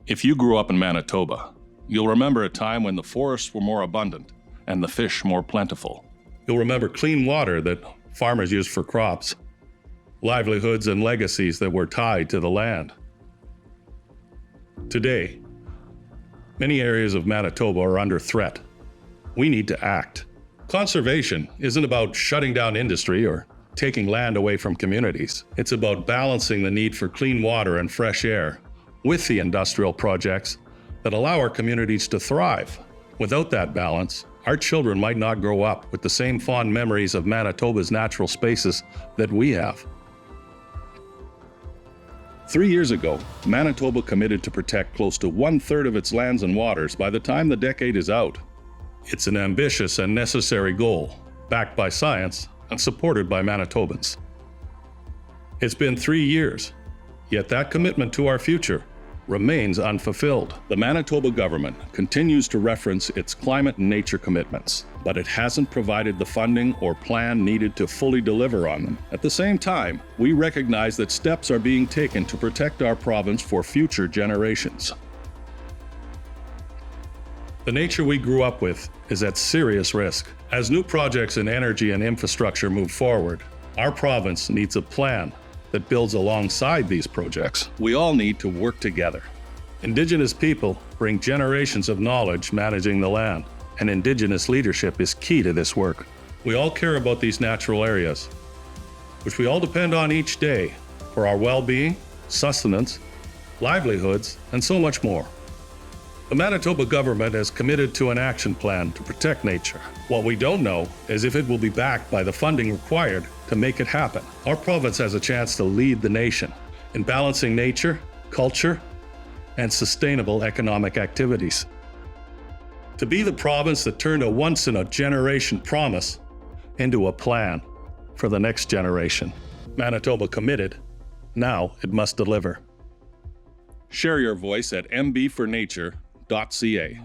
If you grew up in Manitoba, you'll remember a time when the forests were more abundant and the fish more plentiful. You'll remember clean water that farmers used for crops, livelihoods and legacies that were tied to the land. Today, many areas of Manitoba are under threat. We need to act. Conservation isn't about shutting down industry or taking land away from communities. It's about balancing the need for clean water and fresh air with the industrial projects that allow our communities to thrive. Without that balance, our children might not grow up with the same fond memories of Manitoba's natural spaces that we have. 3 years ago, Manitoba committed to protect close to 1/3 of its lands and waters by the time the decade is out. It's an ambitious and necessary goal, backed by science and supported by Manitobans. It's been 3 years, yet that commitment to our future remains unfulfilled. The Manitoba government continues to reference its climate and nature commitments, but it hasn't provided the funding or plan needed to fully deliver on them. At the same time, we recognize that steps are being taken to protect our province for future generations. The nature we grew up with is at serious risk. As new projects in energy and infrastructure move forward, our province needs a plan that builds alongside these projects. We all need to work together. Indigenous people bring generations of knowledge managing the land, and Indigenous leadership is key to this work. We all care about these natural areas, which we all depend on each day for our well-being, sustenance, livelihoods, and so much more. The Manitoba government has committed to an action plan to protect nature. What we don't know is if it will be backed by the funding required to make it happen. Our province has a chance to lead the nation in balancing nature, culture, and sustainable economic activities. To be the province that turned a once-in-a-generation promise into a plan for the next generation. Manitoba committed. Now it must deliver. Share your voice at MBforNature.ca.